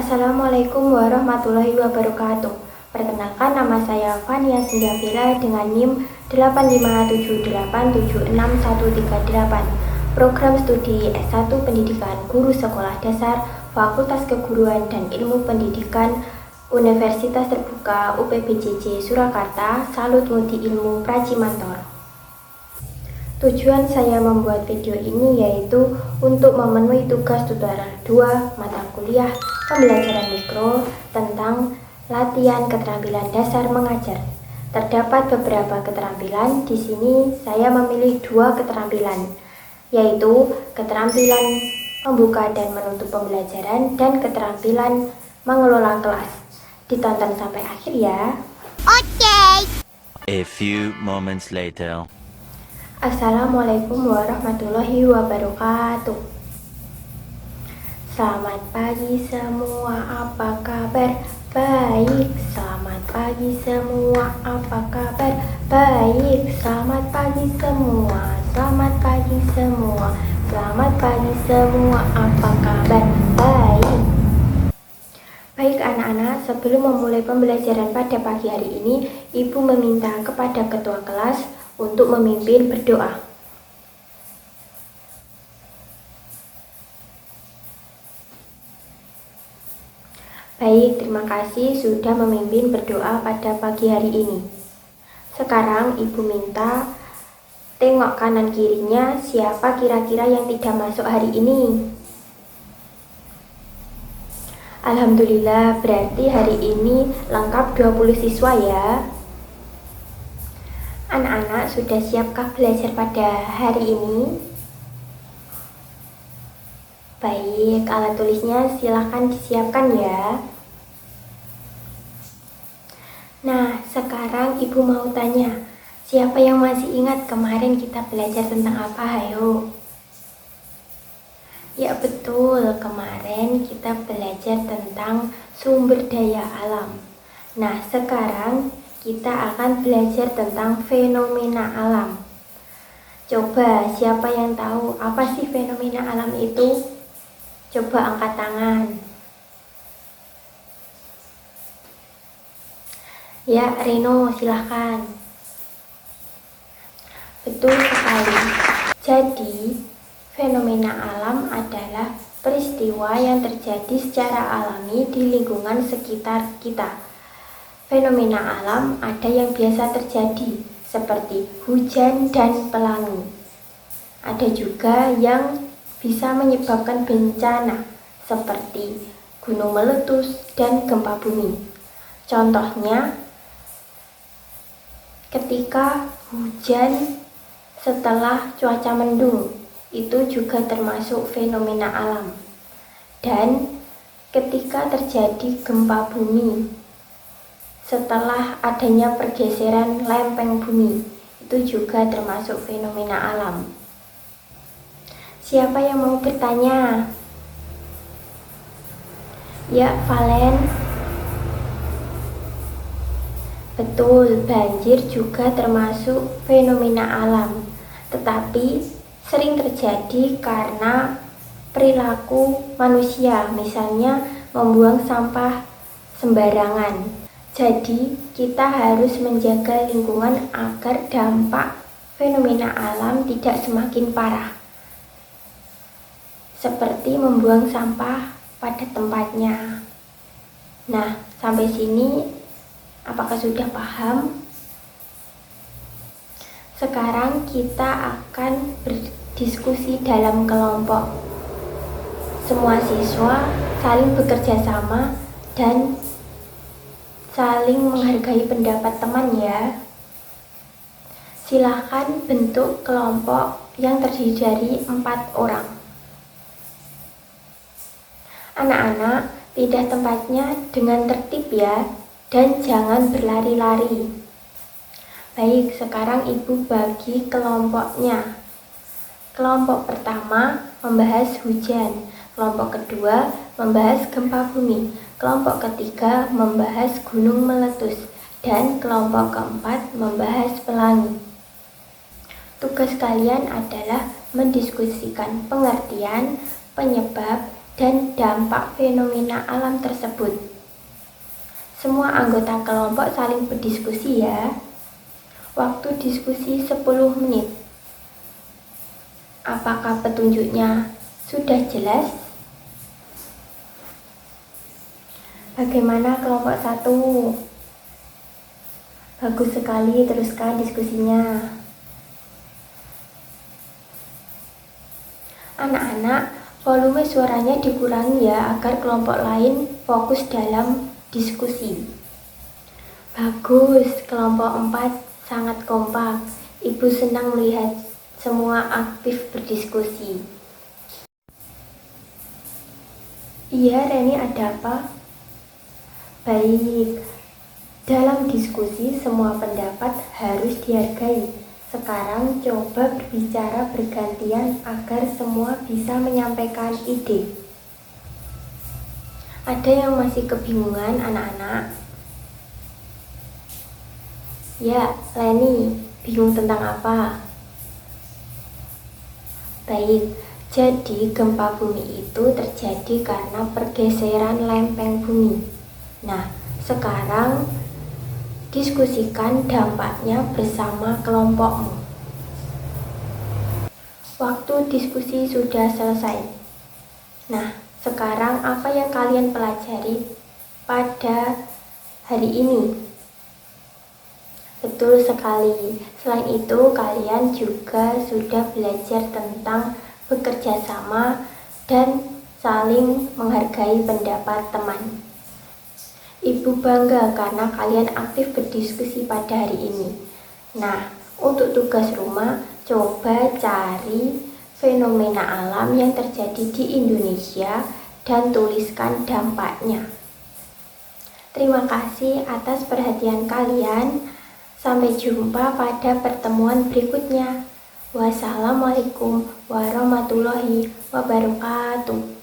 Assalamualaikum warahmatullahi wabarakatuh. Perkenalkan, nama saya Fania Sinjavira dengan NIM 857876138. Program studi S1 Pendidikan Guru Sekolah Dasar Fakultas Keguruan dan Ilmu Pendidikan Universitas Terbuka UPBJJ Surakarta, Salut Ngudi Ilmu Pracimantor. Tujuan saya membuat video ini yaitu untuk memenuhi tugas tutorial 2 mata kuliah pembelajaran mikro tentang latihan keterampilan dasar mengajar. Terdapat beberapa keterampilan. Di sini saya memilih 2 keterampilan, yaitu keterampilan membuka dan menutup pembelajaran dan keterampilan mengelola kelas. Ditonton sampai akhir ya. Okay. A few moments later. Assalamualaikum warahmatullahi wabarakatuh. Selamat pagi semua, apa kabar? Baik. Selamat pagi semua, apa kabar? Baik. Selamat pagi semua. Selamat pagi semua. Selamat pagi semua, apa kabar? Baik. Baik anak-anak, sebelum memulai pembelajaran pada pagi hari ini, Ibu meminta kepada ketua kelas untuk memimpin berdoa. Baik, terima kasih sudah memimpin berdoa pada pagi hari ini. Sekarang Ibu minta tengok kanan kirinya, siapa kira-kira yang tidak masuk hari ini? Alhamdulillah, berarti hari ini lengkap 20 siswa ya. Anak-anak sudah siapkah belajar pada hari ini? Baik, alat tulisnya silakan disiapkan ya. Nah, sekarang Ibu mau tanya, siapa yang masih ingat kemarin kita belajar tentang apa? Hayo. Ya betul, kemarin kita belajar tentang sumber daya alam. Nah, sekarang kita akan belajar tentang fenomena alam. Coba, siapa yang tahu apa sih fenomena alam itu? Coba angkat tangan. Ya, Reno, silahkan. Betul sekali. Jadi, fenomena alam adalah peristiwa yang terjadi secara alami di lingkungan sekitar kita. Fenomena alam ada yang biasa terjadi, seperti hujan dan pelangi. Ada juga yang bisa menyebabkan bencana, seperti gunung meletus dan gempa bumi. Contohnya, ketika hujan setelah cuaca mendung, itu juga termasuk fenomena alam. Dan ketika terjadi gempa bumi, setelah adanya pergeseran lempeng bumi, itu juga termasuk fenomena alam. Siapa yang mau bertanya? Ya, Valen. Betul, banjir juga termasuk fenomena alam, tetapi sering terjadi karena perilaku manusia, misalnya membuang sampah sembarangan. Jadi, kita harus menjaga lingkungan agar dampak fenomena alam tidak semakin parah. Seperti membuang sampah pada tempatnya. Nah, sampai sini apakah sudah paham? Sekarang kita akan berdiskusi dalam kelompok. Semua siswa saling bekerja sama dan saling menghargai pendapat teman ya. Silahkan bentuk kelompok yang terdiri dari 4 orang. Anak-anak, pindah tempatnya dengan tertib ya, dan jangan berlari-lari. Baik, sekarang Ibu bagi kelompoknya. Kelompok pertama membahas hujan, kelompok kedua membahas gempa bumi, kelompok ketiga membahas gunung meletus, dan kelompok keempat membahas pelangi. Tugas kalian adalah mendiskusikan pengertian, penyebab, dan dampak fenomena alam tersebut. Semua anggota kelompok saling berdiskusi ya. Waktu diskusi 10 menit. Apakah petunjuknya sudah jelas? Bagaimana kelompok 1? Bagus sekali, teruskan diskusinya. Anak-anak, volume suaranya dikurangi ya agar kelompok lain fokus dalam diskusi. Bagus, kelompok 4 sangat kompak. Ibu senang melihat semua aktif berdiskusi. Iya, Reni, ada apa? Baik, dalam diskusi semua pendapat harus dihargai. Sekarang coba berbicara bergantian agar semua bisa menyampaikan ide. Ada yang masih kebingungan, anak-anak? Ya, Leni, bingung tentang apa? Baik, jadi gempa bumi itu terjadi karena pergeseran lempeng bumi. Nah, sekarang diskusikan dampaknya bersama kelompokmu. Waktu diskusi sudah selesai. Nah, sekarang apa yang kalian pelajari pada hari ini? Betul sekali. Selain itu, kalian juga sudah belajar tentang bekerja sama dan saling menghargai pendapat teman. Ibu bangga karena kalian aktif berdiskusi pada hari ini. Nah, untuk tugas rumah, coba cari fenomena alam yang terjadi di Indonesia dan tuliskan dampaknya. Terima kasih atas perhatian kalian. Sampai jumpa pada pertemuan berikutnya. Wassalamualaikum warahmatullahi wabarakatuh.